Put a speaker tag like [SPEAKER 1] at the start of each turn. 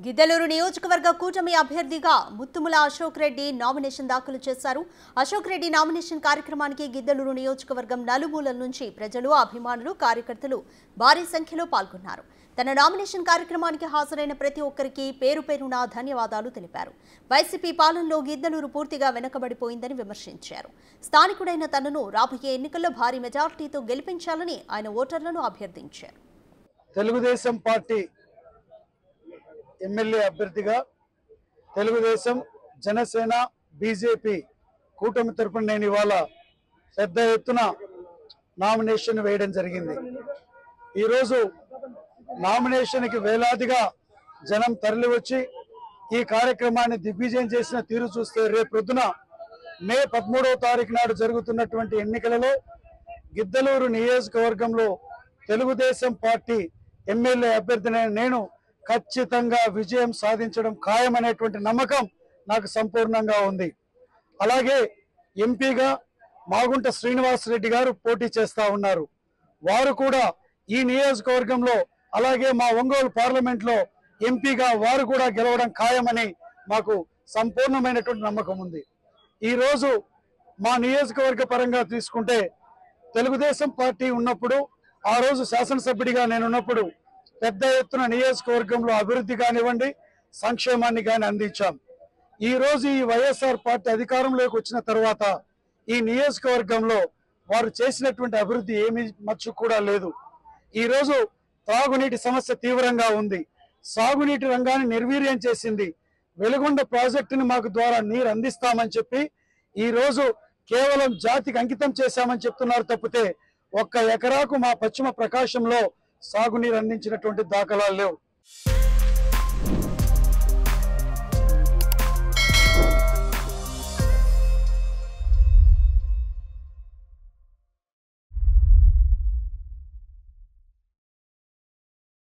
[SPEAKER 1] గిద్దలూరు నియోజకవర్గ కూటమి అభ్యర్థిగా ముత్తుముల అశోక్ రెడ్డి నామినేషన్ దాఖలు చేశారు. అశోక్ రెడ్డి నామినేషన్ కార్యక్రమానికి గిద్దలూరు నియోజకవర్గం నలుమూలల నుంచి ప్రజలు, అభిమానులు, కార్యకర్తలు భారీ సంఖ్యలో పాల్గొన్నారు. తన నామినేషన్ కార్యక్రమానికి హాజరైన ప్రతి ఒక్కరికి పేరు పేరున ధన్యవాదాలు తెలిపారు. వైసీపీ పాలనలో గిద్దలూరు పూర్తిగా వెనకబడిపోయిందని విమర్శించారు. స్థానికుడైన తనను రాబోయే ఎన్నికల్లో భారీ మెజార్టీతో గెలిపించాలని ఆయన ఓటర్లను అభ్యర్థించారు.
[SPEAKER 2] తెలుగుదేశం పార్టీ ఎమ్మెల్యే అభ్యర్థిగా తెలుగుదేశం, జనసేన, బీజేపీ కూటమి తరపున నేను ఇవాళ పెద్ద ఎత్తున నామినేషన్ వేయడం జరిగింది. ఈరోజు నామినేషన్కి వేలాదిగా జనం తరలి వచ్చి ఈ కార్యక్రమాన్ని దిగ్విజయం చేసిన తీరు చూస్తే రేపొద్దున మే 13వ తారీఖు నాడు జరుగుతున్నటువంటి ఎన్నికలలో గిద్దలూరు నియోజకవర్గంలో తెలుగుదేశం పార్టీ ఎమ్మెల్యే అభ్యర్థిని నేను ఖచ్చితంగా విజయం సాధించడం ఖాయమనేటువంటి నమ్మకం నాకు సంపూర్ణంగా ఉంది. అలాగే ఎంపీగా మాగుంట శ్రీనివాస్ రెడ్డి గారు పోటీ చేస్తా ఉన్నారు. వారు కూడా ఈ నియోజకవర్గంలో అలాగే మా ఒంగోలు పార్లమెంట్లో ఎంపీగా వారు కూడా గెలవడం ఖాయమని మాకు సంపూర్ణమైనటువంటి నమ్మకం ఉంది. ఈరోజు మా నియోజకవర్గ పరంగా తీసుకుంటే తెలుగుదేశం పార్టీ ఉన్నప్పుడు, ఆ రోజు శాసనసభ్యుడిగా నేనున్నప్పుడు పెద్ద ఎత్తున నియోజకవర్గంలో అభివృద్ధి కానివ్వండి, సంక్షేమాన్ని కానీ అందించాం. ఈ రోజు ఈ వైఎస్ఆర్ పార్టీ అధికారంలోకి వచ్చిన తర్వాత ఈ నియోజకవర్గంలో వారు చేసినటువంటి అభివృద్ధి ఏమీ మచ్చు కూడా లేదు. ఈ రోజు త్రాగునీటి సమస్య తీవ్రంగా ఉంది. సాగునీటి రంగాన్ని నిర్వీర్యం చేసింది. వెలుగొండ ప్రాజెక్టుని మాకు ద్వారా నీరు అందిస్తామని చెప్పి ఈ రోజు కేవలం జాతికి అంకితం చేశామని చెప్తున్నారు తప్పితే 1 ఎకరాకు మా పశ్చిమ ప్రకాశంలో సాగునీరు అందించినటువంటి దాఖలాలు లేవు.